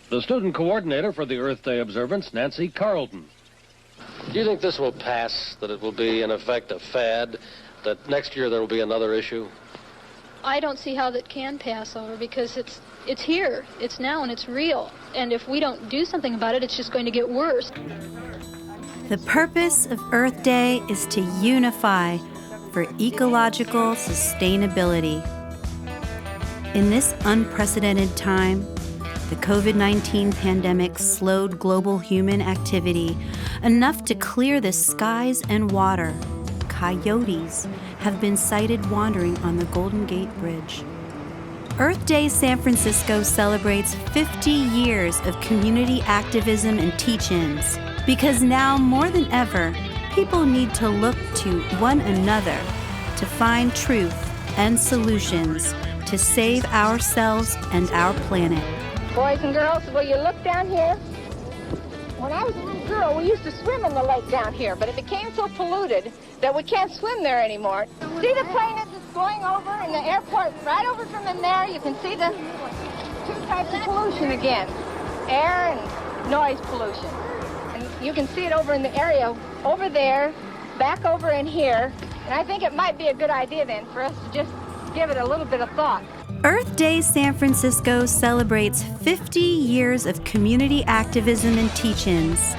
The student coordinator for the Earth Day observance, Nancy Carlton. Do you think this will pass, that it will be, in effect, a fad, that next year there will be another issue? I don't see how that can pass over because it's here, it's now, and it's real. And if we don't do something about it, it's just going to get worse. The purpose of Earth Day is to unify for ecological sustainability. In this unprecedented time, the COVID-19 pandemic slowed global human activity enough to clear the skies and water. Coyotes have been sighted wandering on the Golden Gate Bridge. Earth Day San Francisco celebrates 50 years of community activism and teach-ins, because now more than ever, people need to look to one another to find truth and solutions to save ourselves and our planet. Boys and girls, will you look down here? When I was a little girl, we used to swim in the lake down here, but it became so polluted that we can't swim there anymore. See the plane that's just going over in the airport, right over from in there, you can see the two types of pollution again, air and noise pollution. And you can see it over in the area, over there, back over in here, and I think it might be a good idea then for us to just give it a little bit of thought. Earth Day San Francisco celebrates 50 years of community activism and teach-ins.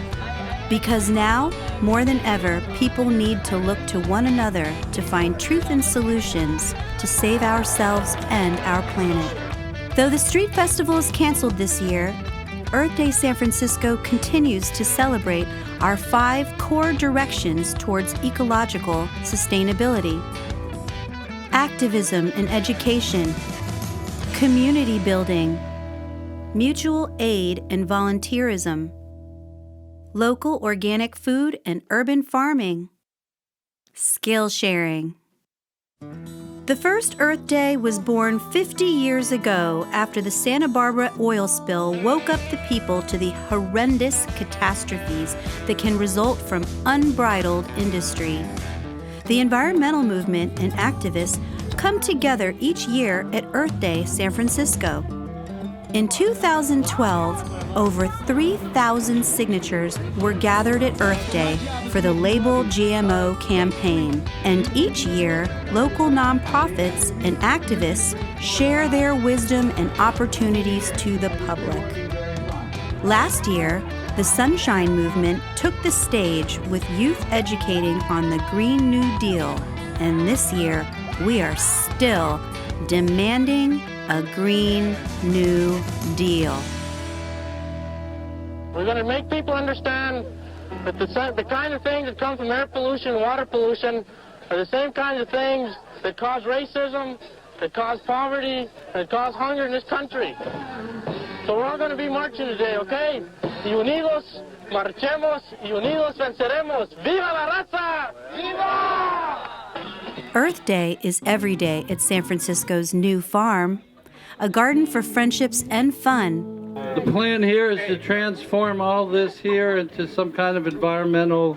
Because now, more than ever, people need to look to one another to find truth and solutions to save ourselves and our planet. Though the street festival is canceled this year, Earth Day San Francisco continues to celebrate our 5 core directions towards ecological sustainability: activism and education, community building, mutual aid and volunteerism, local organic food and urban farming, skill sharing. The first Earth Day was born 50 years ago after the Santa Barbara oil spill woke up the people to the horrendous catastrophes that can result from unbridled industry. The environmental movement and activists come together each year at Earth Day San Francisco. In 2012, over 3,000 signatures were gathered at Earth Day for the Label GMO campaign, and each year, local nonprofits and activists share their wisdom and opportunities to the public. Last year, the Sunshine Movement took the stage with youth educating on the Green New Deal, and this year, we are still demanding a Green New Deal. We're going to make people understand that the kind of things that come from air pollution, water pollution, are the same kinds of things that cause racism, that cause poverty, that cause hunger in this country. So we're all going to be marching today, okay? Unidos marchemos y unidos venceremos. ¡Viva la raza! ¡Viva! Earth Day is every day at San Francisco's new farm, a garden for friendships and fun. The plan here is to transform all this here into some kind of environmental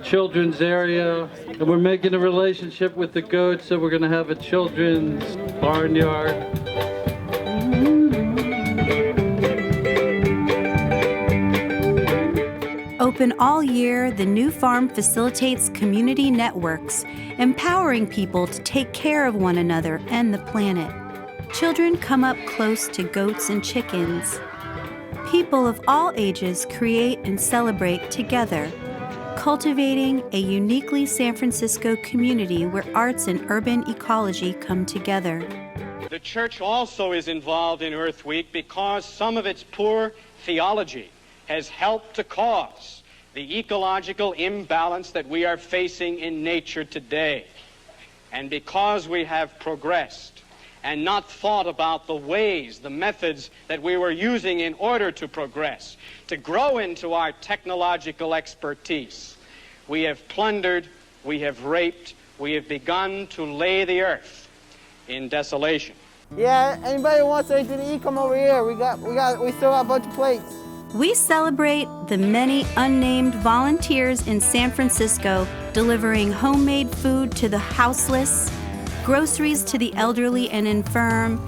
children's area. And we're making a relationship with the goats, so we're going to have a children's barnyard. Open all year, the new farm facilitates community networks, empowering people to take care of one another and the planet. Children come up close to goats and chickens. People of all ages create and celebrate together, cultivating a uniquely San Francisco community where arts and urban ecology come together. The church also is involved in Earth Week because some of its poor theology has helped to cause the ecological imbalance that we are facing in nature today. And because we have progressed and not thought about the ways, the methods that we were using in order to progress, to grow into our technological expertise, we have plundered, we have raped, we have begun to lay the earth in desolation. Yeah, anybody who wants anything to eat, come over here. We still got a bunch of plates. We celebrate the many unnamed volunteers in San Francisco delivering homemade food to the houseless, groceries to the elderly and infirm,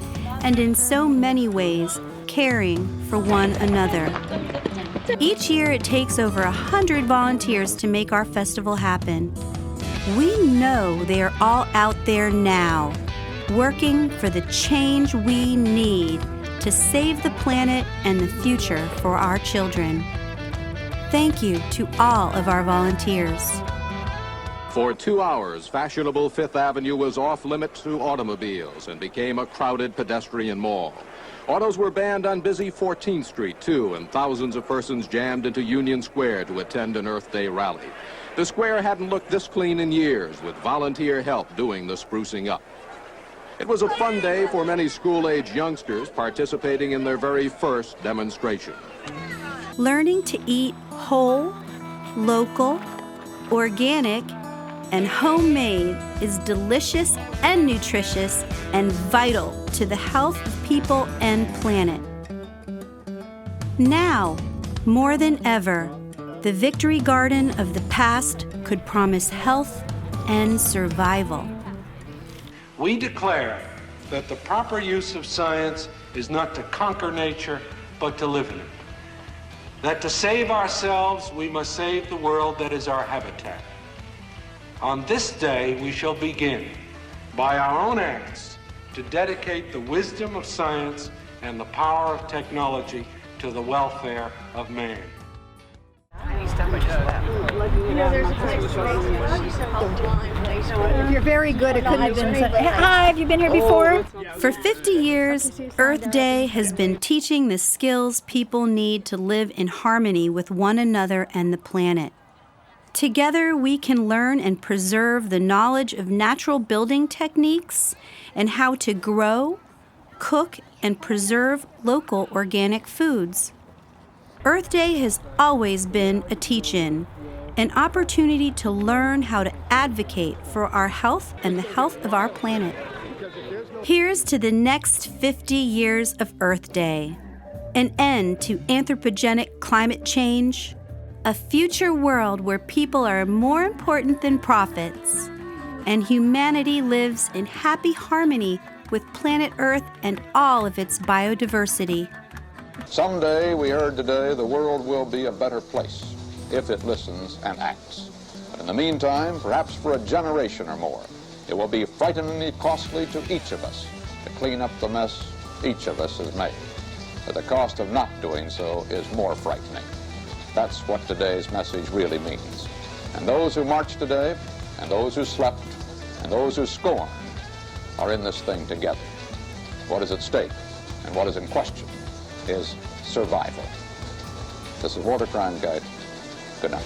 and in so many ways caring for one another. Each year it takes over 100 volunteers to make our festival happen. We know they are all out there now, working for the change we need to save the planet and the future for our children. Thank you to all of our volunteers. For 2 hours, fashionable Fifth Avenue was off-limits to automobiles and became a crowded pedestrian mall. Autos were banned on busy 14th Street, too, and thousands of persons jammed into Union Square to attend an Earth Day rally. The square hadn't looked this clean in years, with volunteer help doing the sprucing up. It was a fun day for many school-age youngsters participating in their very first demonstration. Learning to eat whole, local, organic, and homemade is delicious and nutritious and vital to the health of people and planet. Now, more than ever, the Victory Garden of the past could promise health and survival. We declare that the proper use of science is not to conquer nature, but to live in it. That to save ourselves, we must save the world that is our habitat. On this day, we shall begin, by our own acts, to dedicate the wisdom of science and the power of technology to the welfare of man. You're very good. It couldn't have been. Hi, have you been here before? For 50 years, Earth Day has been teaching the skills people need to live in harmony with one another and the planet. Together, we can learn and preserve the knowledge of natural building techniques and how to grow, cook, and preserve local organic foods. Earth Day has always been a teach-in, an opportunity to learn how to advocate for our health and the health of our planet. Here's to the next 50 years of Earth Day, an end to anthropogenic climate change, a future world where people are more important than profits, and humanity lives in happy harmony with planet Earth and all of its biodiversity. Someday, we heard today, the world will be a better place if it listens and acts. But in the meantime, perhaps for a generation or more, it will be frighteningly costly to each of us to clean up the mess each of us has made. But the cost of not doing so is more frightening. That's what today's message really means. And those who marched today, and those who slept, and those who scorned, are in this thing together. What is at stake, and what is in question, is survival. This is Walter Cronkite. Good night.